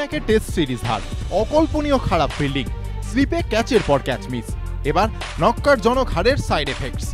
একে test series হার, অকল্পনীয় খারাপ ফিল্ডিং, স্লিপে ক্যাচের পর ক্যাচ মিস, এবার নক্কারজনক হারের সাইড এফেক্টস।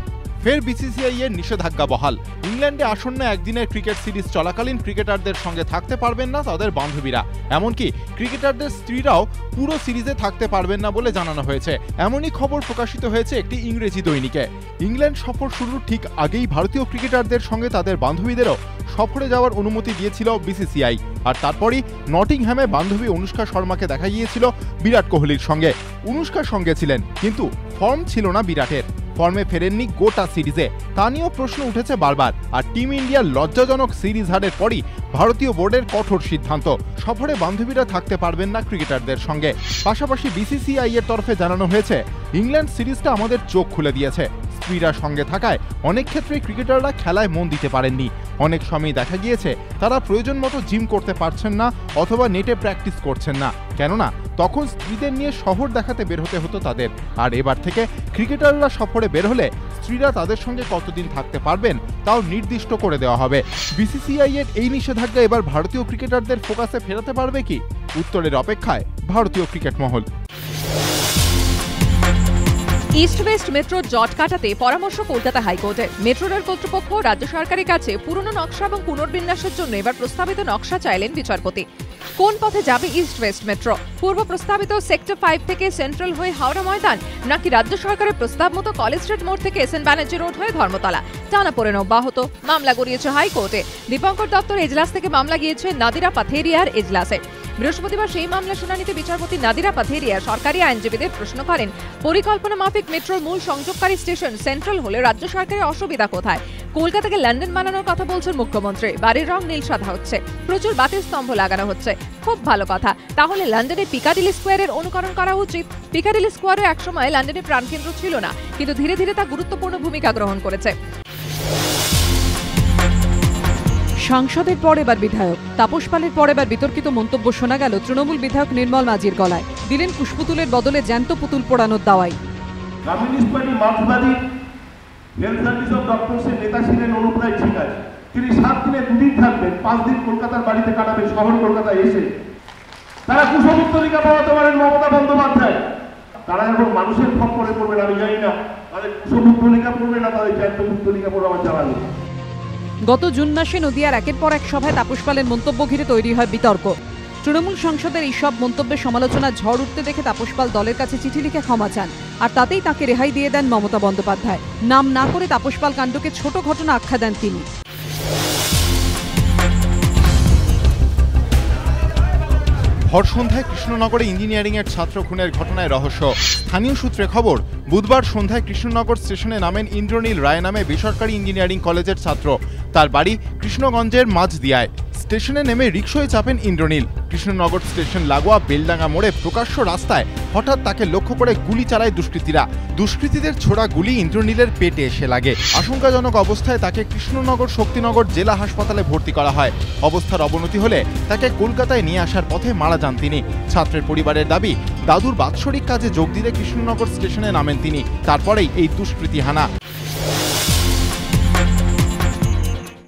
ফের বিসিসিআই এর নিষেধাজ্ঞা বহাল। ইংল্যান্ডে আসন্ন একদিনের ক্রিকেট সিরিজ চলাকালীন ক্রিকেটারদের সঙ্গে থাকতে পারবেন না তাদের বান্ধবীরা, এমনকি ক্রিকেটারদের স্ত্রীরাও পুরো সিরিজে থাকতে পারবেন না বলে জানানো হয়েছে। এমনই খবর প্রকাশিত হয়েছে একটি ইংরেজি দৈনিকে। ইংল্যান্ড সফর শুরুর ঠিক আগেই ভারতীয় ক্রিকেটারদের সঙ্গে তাদের বান্ধবীদেরও সফরে যাওয়ার অনুমতি দিয়েছিল বিসিসিআই। আর তারপরই নটিংহ্যামে বান্ধবী অনুষ্কা শর্মাকে দেখা গিয়েছিল বিরাট কোহলির সঙ্গে। অনুষ্কার সঙ্গে ছিলেন, কিন্তু ফর্ম ছিল না বিরাটের। ফর্মে ফেরেননি গোটা সিরিজে, তা নিয়েও প্রশ্ন উঠেছে বারবার। আর টিম ইন্ডিয়ার লজ্জাজনক সিরিজ হারের পরই ভারতীয় বোর্ডের কঠোর সিদ্ধান্ত, সফরে বান্ধবীরা থাকতে পারবেন না ক্রিকেটারদের সঙ্গে। পাশাপাশি বিসিসিআই এর তরফে জানানো হয়েছে, ইংল্যান্ড সিরিজটা আমাদের চোখ খুলে দিয়েছে। স্ত্রীরা সঙ্গে থাকায় অনেক ক্ষেত্রে ক্রিকেটাররা খেলায় মন দিতে পারেননি। অনেক সময় দেখা গিয়েছে তারা প্রয়োজন মতো জিম করতে পারছেন না অথবা নেটে প্র্যাকটিস করছেন না, কেননা তখন স্ত্রীদের নিয়ে শহর দেখাতে বের হতে হতো তাদের। আর এবার থেকে ক্রিকেটাররা সফরে বের হলে স্ত্রীরা তাদের সঙ্গে কতদিন থাকতে পারবেন তাও নির্দিষ্ট করে দেওয়া হবে। বিসিসিআই এর এই নিষেধাজ্ঞা এবার ভারতীয় ক্রিকেটারদের ফোকাসে ফেরাতে পারবে কি? উত্তরের অপেক্ষায় ভারতীয় ক্রিকেট মহল। ইস্ট ওয়েস্ট মেট্রোর জট কাটাতে পরামর্শ কলকাতা হাইকোর্টের। মেট্রো রেল কর্তৃপক্ষ রাজ্য সরকারের কাছে পুরনো নকশা এবং পুনর্বিন্যাসের জন্য এবার প্রস্তাবিত নকশা চাইলেন বিচারপতি। কোন পথে যাবে ইস্ট ওয়েস্ট মেট্রো? পূর্ব প্রস্তাবিত সেক্টর 5 থেকে সেন্ট্রাল হয়ে হাওড়া ময়দান, নাকি রাজ্য সরকারের প্রস্তাব মতো কলেজ স্ট্রিট মোড় থেকে এসএন ব্যানার্জি রোড হয়ে ধর্মতলা? টানাপোড়েন অব্যাহত, মামলা গড়িয়েছে হাইকোর্টে। দীপঙ্কর দত্তর এজলাস থেকে মামলা গিয়েছে নাদিরা পাথেরিয়ার এজলাসে। বৃহস্পতিবার সেই মামলা শুনানিতে বিচারপতি নাদিরা পাথেরিয়া সরকারি আইনজীবীদের প্রশ্ন করেন, পরিকল্পনা মাফিক মেট্রোর মূল সংযোগকারী স্টেশন সেন্ট্রাল হলে রাজ্য সরকারের অসুবিধা কোথায়? কলকাতাকে লন্ডন বানানোর কথা বলছেন মুখ্যমন্ত্রী। বাড়ির রং নীল সাদা হচ্ছে, প্রচুর বাতির স্তম্ভ লাগানো হচ্ছে, খুব ভালো কথা। তাহলে লন্ডনের পিকাডিলি স্কোয়ারের অনুকরণ করা উচিত। পিকাডিলি স্কোয়ারে একসময় লন্ডনের প্রাণকেন্দ্র ছিল না, কিন্তু ধীরে ধীরে তা গুরুত্বপূর্ণ ভূমিকা গ্রহণ করেছে। সাংসদের পর এবার বিধায়ক। তাপস পালের পর এবার বিতর্কিত মন্তব্য শোনা গেল তৃণমূল বিধায়ক নির্মল মাঝির গলায়। দিলেন পুষ্পুতুলের বদলে জ্যান্ত পুতুল পোড়ানোর দাওয়াই। কমিউনিস্ট পার্টি মার্ক্সবাদী হেলথ সার্ভিস অফ ডক্টরসের নেতা ছিলেন অনুপ রায়, ঠিক আছে। তিনি 7 দিনে 2 দিন থাকবেন, 5 দিন কলকাতার বাড়িতে কাটাবেন শহর কলকাতায় এসে। তারা কুসংস্কারিকা পড়াতে পারেন মমতা বন্দ্যোপাধ্যায়। তারা এখন মানুষের খপ্পরে পড়বেন আমি জানি না, তাদের কুসংস্কারিকা পড়বে না, তাদের জ্যান্ত পুতুলিকা পড়ে আমার জানা নেই। গত জুন মাসে নদিয়ার একের পর এক সভায় তাপস পালের মন্তব্য ঘিরে তৈরি হয় বিতর্ক। তৃণমূল সাংসদের এইসব মন্তব্যের সমালোচনা ঝড় উঠতে দেখে তাপস পাল দলের কাছে চিঠি লিখে ক্ষমা চান, আর তাতেই তাকে রেহাই দিয়ে দেন মমতা বন্দ্যোপাধ্যায়। নাম না করে তাপস পাল কাণ্ডকে ছোট ঘটনা আখ্যা দেন তিনি। ভর সন্ধ্যায় কৃষ্ণনগরে ইঞ্জিনিয়ারিং এর ছাত্র খুনের ঘটনায় রহস্য। স্থানীয় সূত্রে খবর, বুধবার সন্ধ্যায় কৃষ্ণনগর স্টেশনে নামেন ইন্দ্রনীল রায় নামে বেসরকারি ইঞ্জিনিয়ারিং কলেজের ছাত্র। তার বাড়ি কৃষ্ণগঞ্জের মাঝদিয়ায়। স্টেশনে নেমে রিকশায় চাপেন ইন্দ্রনীল। কৃষ্ণনগর স্টেশন লাগোয়া বেলডাঙ্গা মোড়ে প্রকাশ্য রাস্তায় হঠাৎ তাকে লক্ষ্য করে গুলি চালায় দুষ্কৃতীরা। দুষ্কৃতীদের ছোড়া গুলি ইন্দ্রনীলের পেটে এসে লাগে। আশঙ্কাজনক অবস্থায় তাকে কৃষ্ণনগর শক্তিনগর জেলা হাসপাতালে ভর্তি করা হয়। অবস্থার অবনতি হলে তাকে কলকাতায় নিয়ে আসার পথে মারা যান তিনি। ছাত্রের পরিবারের দাবি, দাদুর বাৎসরিক কাজে যোগ দিতে কৃষ্ণনগর স্টেশনে নামেন তিনি, তারপরেই এই দুষ্কৃতী হানা।